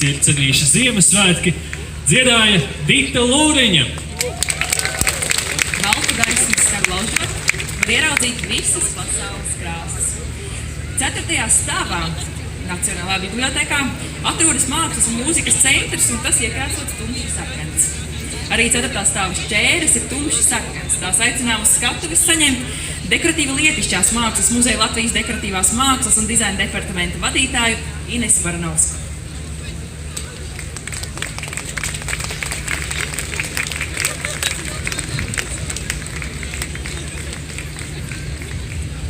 cerīša Ziemassvētki dziedāja Dita Lūriņa. Baltu gaismas skar laužot, var ieraudzīt visas pasaules krāsas. 4. stāvā Nacionālā bibliotēkā atrodas Mākslas un mūzikas centrs, un tas iekrāsots tumši sarkans. Arī 4. stāva šķēres ir tumši sarkans. Tās aicinām uz skatuves saņemt dekoratīva lietišķās mākslas muzeja Latvijas dekoratīvās mākslas un dizaina departamenta vadītāju Inesu Baranovsku.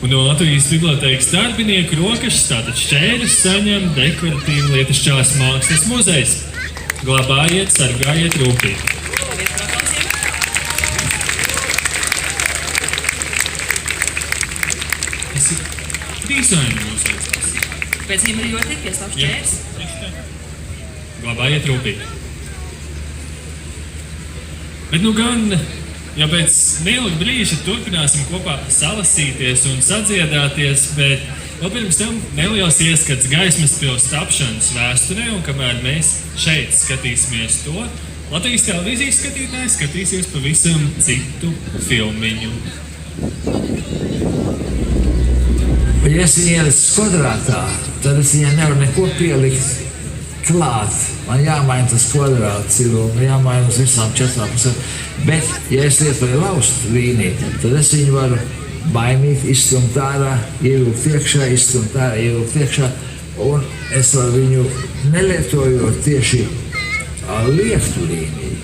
Un no Latvijas bibliotēkas darbinieku rokas tātad šķēres saņem dekoratīva lietišķās mākslas muzejs. Glabājiet, sargājiet rūpīgi. Tas ir dizaina muzejs. Pēc viņam arī ļoti ir piestāv šķēres. Glabājiet rūpīgi. Bet nu gan, ja pēc neilga brīža turpināsim kopā salasīties un sadziedāties, bet vēl pirms tam neliels ieskats Gaismas pils tapšanas vēsturē, un kamēr mēs šeit skatīsimies to, Latvijas televīzijas skatītājs skatīsies pavisam citu filmiņu. Ja es viņu ielicu kvadrātā, tad es viņai nevaru neko pielikt klāt. Man jāmaina tas kvadrāts ir un jāmaina uz visām 4 pusēm. Bet, ja es lietoju laustu līniju, tad es viņu varu mainīt, izstumt ārā, ievilkt iekšā, izstumt ārā, ievilkt iekšā. Un es varu viņu nelietojot tieši liektu līniju,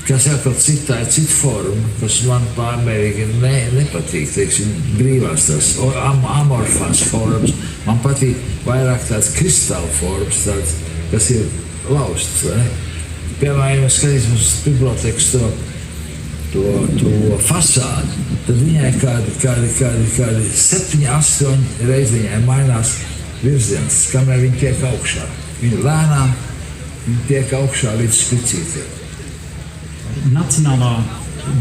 kas atkal cita forma, kas man pārmērīgi nepatīk, teiksim, brīvās tās amorfās formas. Man patīk vairāk tāds kristāla formas, tāds, kas ir lausts, vai ne? Piemēram, ja mēs skatīsim uz bibliotekas to fasādi, tad viņai kādi 7-8 reiz viņai mainās virziens, kamēr viņi tiek augšā. Viņi lēnām, viņi tiek augšā līdz spicītiem. Nacionālā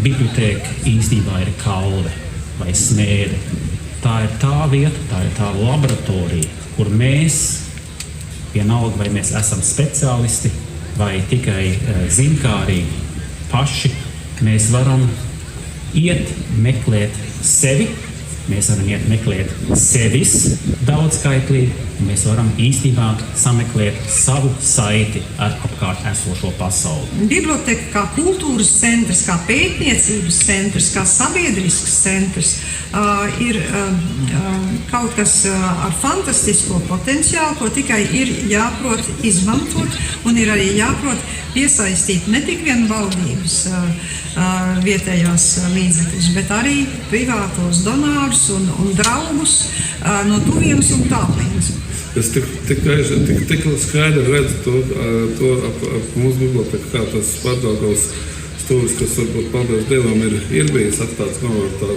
bibliotēka īstenībā ir kalve vai smēde. Tā ir tā vieta, tā ir tā laboratorija, kur mēs, vienalga vai mēs esam speciālisti vai tikai zinkārīgi paši, mēs varam iet meklēt sevi, mēs varam iet meklēt sevis daudzskaitlī, un mēs varam īstenībā sameklēt savu saiti ar apkārt esošo pasauli. Biblioteka kā kultūras centrs, kā pētniecības centrs, kā sabiedrisks centrs ir kaut kas ar fantastisko potenciālu, ko tikai ir jāprot izmantot un ir arī jāprot piesaistīt ne tik vien valdības vietējās līdzekļus, bet arī privātos donārus un draugus no tuvienes un tālienes. Es tik skaidri redzu to ap mūsu biblioteku, kā tas Pārdaugavas stūris, kas varbūt paldies Dievam ir bijis atstāts novārtā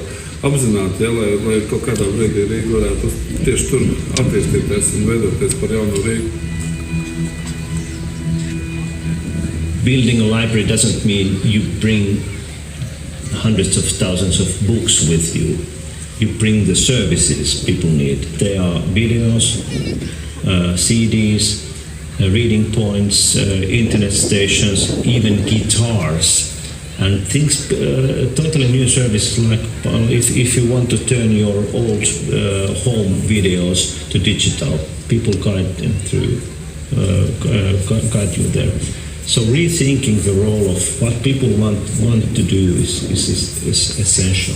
apzināti, lai kaut kādā brīdī Rīga varētu tieši tur attīstīties un veidoties par jaunu Rīgu. Building a library doesn't mean you bring hundreds of thousands of books with you. You bring the services people need. They are videos, CDs, reading points, internet stations, even guitars, and things, totally new services like if you want to turn your old home videos to digital, people guide them through, guide you there. So rethinking the role of what people want to do is essential.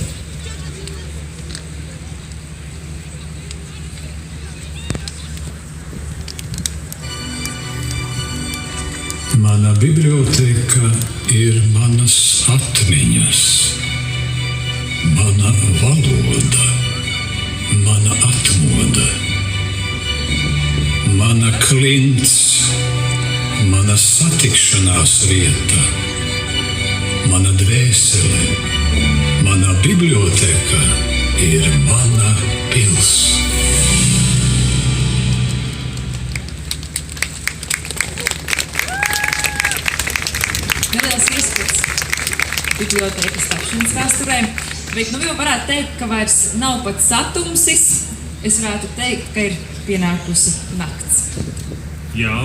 Mana biblioteka ir manas atmiņas, mana valoda, mana atmoda, mana klints, mana satikšanās vieta, mana dvēsele, mana biblioteka ir mana pils. Neliels ieskats bibliotekas tapšanas vēsturē, bet nu jau varētu teikt, ka vairs nav pat satumsis. Es varētu teikt, ka ir pienākusi nakts. Jā.